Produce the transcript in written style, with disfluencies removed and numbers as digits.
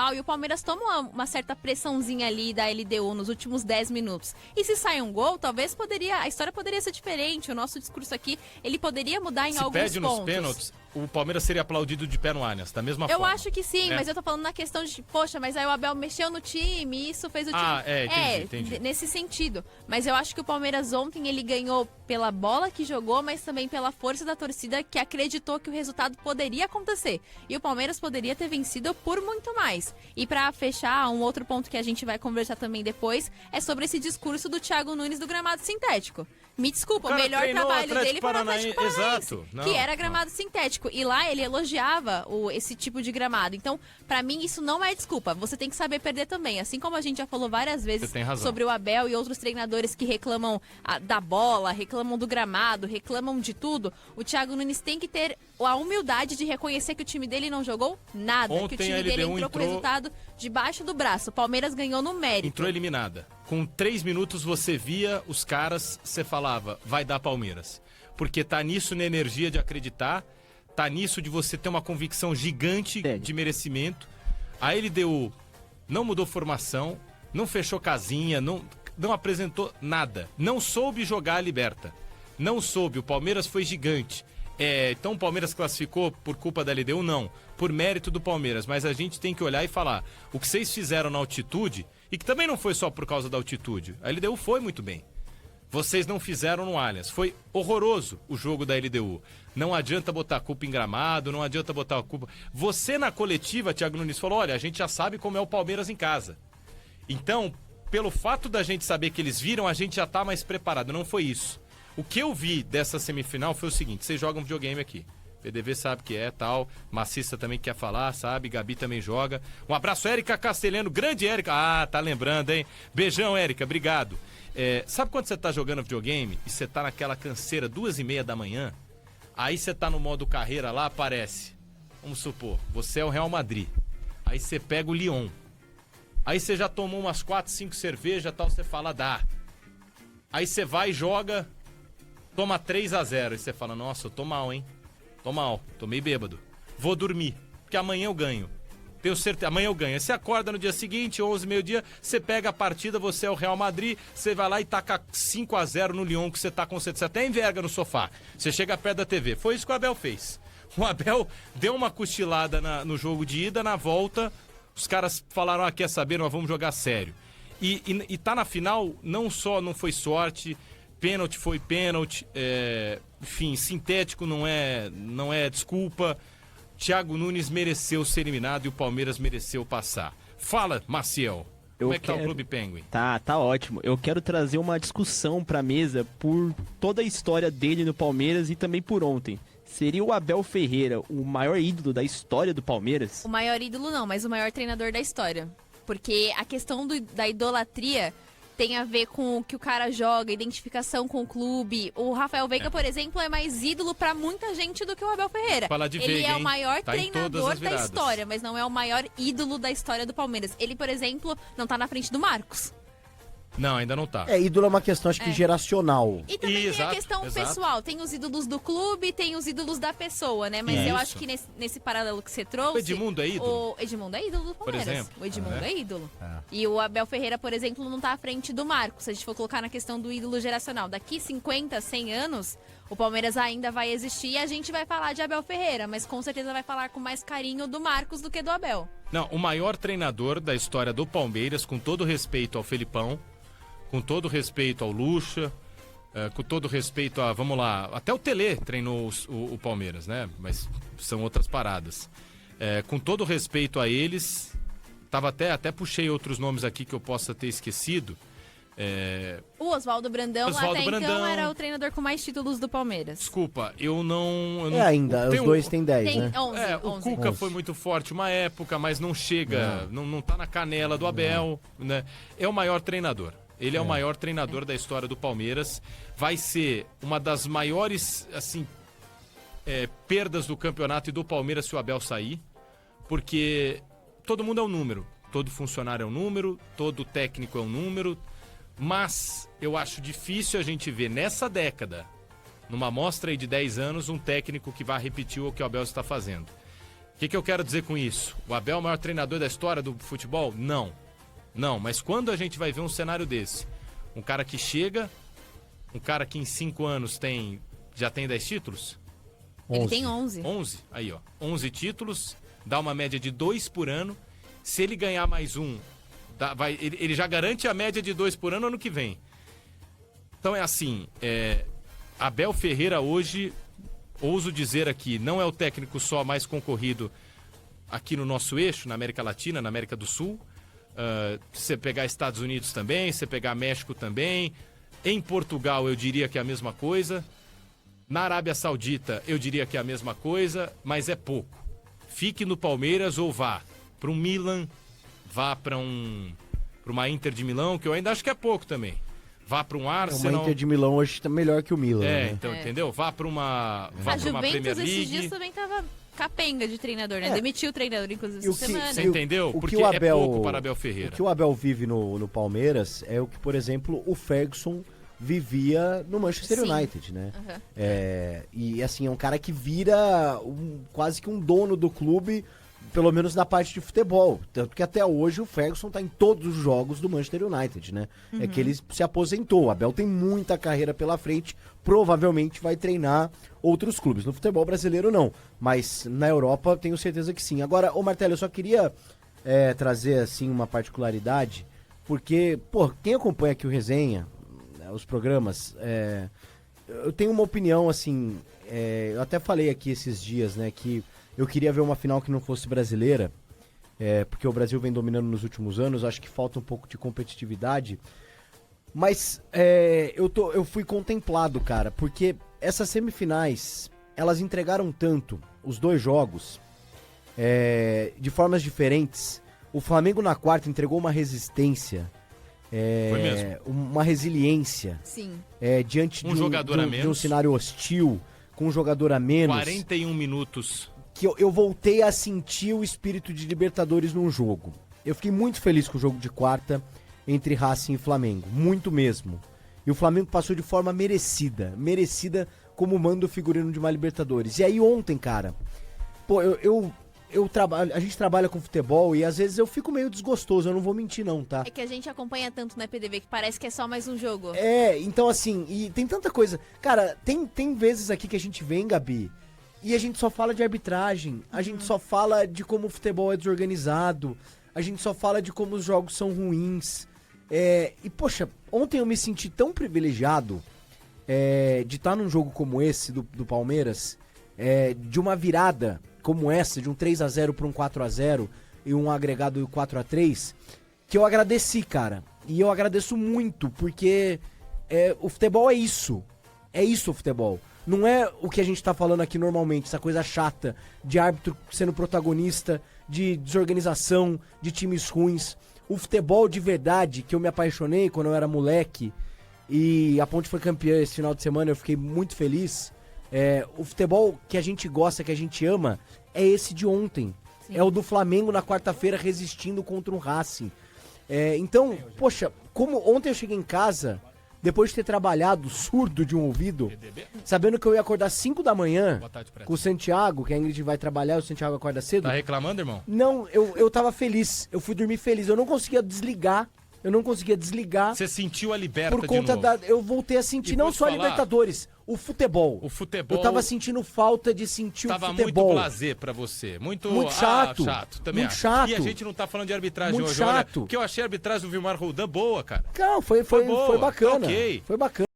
tal, e o Palmeiras toma uma certa pressãozinha ali da LDU nos últimos 10 minutos. E se sai um gol, talvez a história poderia ser diferente, o nosso discurso aqui, ele poderia mudar em alguns pontos. Se perde nos pênaltis, o Palmeiras seria aplaudido de pé no Allianz, da mesma forma. Eu acho que sim, mas eu tô falando na questão de, poxa, mas aí o Abel mexeu no time, isso fez o time... Entendi. Nesse sentido. Mas eu acho que o Palmeiras ontem, ele ganhou pela bola que jogou, mas também pela força da torcida que acreditou que o resultado poderia acontecer. E o Palmeiras poderia ter vencido por muito mais. E pra fechar, um outro ponto que a gente vai conversar também depois, é sobre esse discurso do Thiago Nunes do gramado sintético. Me desculpa, o melhor trabalho dele foi no Atlético Paranaense, que era gramado sintético. E lá ele elogiava esse tipo de gramado. Então, pra mim, isso não é desculpa. Você tem que saber perder também. Assim como a gente já falou várias vezes sobre o Abel e outros treinadores que reclamam da bola, reclamam do gramado, reclamam de tudo, o Thiago Nunes tem que ter a humildade de reconhecer que o time dele não jogou nada. Ontem que o time dele entrou com o resultado debaixo do braço. O Palmeiras ganhou no mérito. Entrou eliminada. Com 3 minutos você via os caras, você falava, vai dar Palmeiras. Porque tá nisso na energia de acreditar, tá nisso de você ter uma convicção gigante de merecimento. A LDU não mudou formação, não fechou casinha, não apresentou nada. Não soube jogar a liberta. Não soube, o Palmeiras foi gigante. Então o Palmeiras classificou por culpa da LDU? Não, por mérito do Palmeiras. Mas a gente tem que olhar e falar, o que vocês fizeram na altitude, e que também não foi só por causa da altitude, a LDU foi muito bem. Vocês não fizeram no Allianz. Foi horroroso o jogo da LDU. Não adianta botar a culpa em gramado, não adianta botar a culpa... Você na coletiva, Thiago Nunes, falou, olha, a gente já sabe como é o Palmeiras em casa. Então, pelo fato da gente saber que eles viram, a gente já tá mais preparado. Não foi isso. O que eu vi dessa semifinal foi o seguinte, vocês jogam videogame aqui. PDV sabe que é, tal. Macista também quer falar, sabe? Gabi também joga. Um abraço, Érica Castelhano. Grande Érica. Ah, tá lembrando, hein? Beijão, Érica. Obrigado. Sabe quando você tá jogando videogame e você tá naquela canseira 2h30 da manhã? Aí você tá no modo carreira lá, aparece. Vamos supor, você é o Real Madrid. Aí você pega o Lyon. Aí você já tomou umas 4, 5 cervejas e tal, você fala, dá. Aí você vai e joga, toma 3-0. Aí você fala, nossa, eu tô mal, hein? Tô mal, tô meio bêbado. Vou dormir, porque amanhã eu ganho. Tenho certeza, amanhã eu ganho. Aí você acorda no dia seguinte, 11, meio-dia, você pega a partida, você é o Real Madrid, você vai lá e taca 5-0 no Lyon, que você tá com certeza. Você até enverga no sofá. Você chega perto da TV. Foi isso que o Abel fez. O Abel deu uma cochilada no jogo de ida, na volta, os caras falaram, quer saber, nós vamos jogar sério. E tá na final, não foi sorte, pênalti foi pênalti, enfim, sintético não é desculpa. Thiago Nunes mereceu ser eliminado e o Palmeiras mereceu passar. Fala, Maciel. Como é que tá o Clube Penguin? Tá ótimo. Eu quero trazer uma discussão pra mesa por toda a história dele no Palmeiras e também por ontem. Seria o Abel Ferreira o maior ídolo da história do Palmeiras? O maior ídolo não, mas o maior treinador da história. Porque a questão da idolatria tem a ver com o que o cara joga, identificação com o clube. O Rafael Veiga, por exemplo, é mais ídolo pra muita gente do que o Abel Ferreira. Fala de Ele Veiga, é o maior tá treinador da história, mas não é o maior ídolo da história do Palmeiras. Ele, por exemplo, não tá na frente do Marcos. Não, ainda não tá. Ídolo é uma questão, acho que geracional. E também tem a questão pessoal. Tem os ídolos do clube, tem os ídolos da pessoa, né? Mas eu acho que nesse paralelo que você trouxe... O Edmundo é ídolo? O Edmundo é ídolo do Palmeiras. Por exemplo? O Edmundo é ídolo. E o Abel Ferreira, por exemplo, não tá à frente do Marcos. Se a gente for colocar na questão do ídolo geracional. Daqui 50, 100 anos, o Palmeiras ainda vai existir e a gente vai falar de Abel Ferreira. Mas com certeza vai falar com mais carinho do Marcos do que do Abel. Não, o maior treinador da história do Palmeiras, com todo respeito ao Felipão, com todo respeito ao Lucha, com todo respeito a, vamos lá, até o Tele treinou o Palmeiras, né? Mas são outras paradas. Com todo respeito a eles, até puxei outros nomes aqui que eu possa ter esquecido. O Oswaldo Brandão, então, era o treinador com mais títulos do Palmeiras. Desculpa, eu não ainda, os dois têm 10, tem né? 11, o Cuca foi muito forte uma época, mas não chega, não tá na canela do Abel, né? É o maior treinador. Ele é o maior treinador da história do Palmeiras. Vai ser uma das maiores, assim, perdas do campeonato e do Palmeiras se o Abel sair. Porque todo mundo é um número. Todo funcionário é um número, todo técnico é um número. Mas eu acho difícil a gente ver nessa década, numa amostra aí de 10 anos, um técnico que vai repetir o que o Abel está fazendo. O que eu quero dizer com isso? O Abel é o maior treinador da história do futebol? Não. Não, mas quando a gente vai ver um cenário desse? Um cara que chega, um cara que em 5 anos já tem 10 títulos? Ele tem 11. 11? Aí, ó. 11 títulos, dá uma média de 2 por ano. Se ele ganhar mais um, ele já garante a média de 2 por ano que vem. Então é assim, Abel Ferreira hoje, ouso dizer aqui, não é o técnico só mais concorrido aqui no nosso eixo, na América Latina, na América do Sul. Se você pegar Estados Unidos também, se você pegar México também. Em Portugal eu diria que é a mesma coisa. Na Arábia Saudita eu diria que é a mesma coisa, mas é pouco. Fique no Palmeiras ou vá para um Milan, vá para uma Inter de Milão, que eu ainda acho que é pouco também. Vá para um Arsenal. Uma Inter de Milão hoje está melhor que o Milan. Né? Então, entendeu? Vá para uma Juventus Premier League. esses dias também tava capenga de treinador, né? Demitiu o treinador, inclusive, essa semana. Você entendeu? O Porque que o Abel, é pouco para Abel Ferreira. O que o Abel vive no Palmeiras é o que, por exemplo, o Ferguson vivia no Manchester United, né? Uhum. E assim, é um cara que vira quase que um dono do clube, pelo menos na parte de futebol. Tanto que até hoje o Ferguson tá em todos os jogos do Manchester United, né? É que ele se aposentou. O Abel tem muita carreira pela frente, provavelmente vai treinar outros clubes. No futebol brasileiro não, mas na Europa tenho certeza que sim. Agora, ô Martelo, eu só queria trazer assim uma particularidade, porque, pô, quem acompanha aqui o Resenha, os programas, eu tenho uma opinião assim, eu até falei aqui esses dias, né, que eu queria ver uma final que não fosse brasileira, porque o Brasil vem dominando nos últimos anos, acho que falta um pouco de competitividade, mas eu fui contemplado, cara, porque essas semifinais, elas entregaram tanto, os dois jogos, de formas diferentes. O Flamengo na quarta entregou uma resistência, Foi mesmo. uma resiliência, Sim. diante jogador a de um menos. cenário hostil, com um jogador a menos. 41 minutos. Que eu voltei a sentir o espírito de Libertadores num jogo. Eu fiquei muito feliz com o jogo de quarta entre Racing e Flamengo, muito mesmo. E o Flamengo passou de forma merecida como manda o figurino de uma Libertadores. E aí ontem, cara, pô, a gente trabalha com futebol e às vezes eu fico meio desgostoso, eu não vou mentir não, tá? É que a gente acompanha tanto na PDV que parece que é só mais um jogo. Então assim, e tem tanta coisa. Cara, tem vezes aqui que a gente vem, Gabi, e a gente só fala de arbitragem, a gente só fala de como o futebol é desorganizado, a gente só fala de como os jogos são ruins. E poxa, ontem eu me senti tão privilegiado de estar num jogo como esse do Palmeiras, de uma virada como essa, de um 3-0 para um 4-0 e um agregado 4-3, que eu agradeci, cara. E eu agradeço muito, porque o futebol é isso. É isso o futebol. Não é o que a gente tá falando aqui normalmente, essa coisa chata de árbitro sendo protagonista, de desorganização, de times ruins. O futebol de verdade, que eu me apaixonei quando eu era moleque, e a Ponte foi campeã esse final de semana, eu fiquei muito feliz. O futebol que a gente gosta, que a gente ama, é esse de ontem. Sim. É o do Flamengo na quarta-feira resistindo contra um Racing. Então, poxa, como ontem eu cheguei em casa, depois de ter trabalhado surdo de um ouvido, sabendo que eu ia acordar 5 da manhã com o Santiago, que a Ingrid vai trabalhar, o Santiago acorda cedo. Tá reclamando, irmão? Não, eu tava feliz, eu fui dormir feliz, eu não conseguia desligar. Você sentiu a liberta por conta de novo. eu voltei a sentir, não só a Libertadores, o futebol. O futebol. Eu tava sentindo falta de sentir o futebol. Tava muito prazer pra você. Muito chato. Chato, também muito acho. chato. E a gente não tá falando de arbitragem muito hoje. chato. Olha, porque eu achei a arbitragem do Vilmar Roldan boa, cara. Não, foi bacana. Okay. Foi bacana.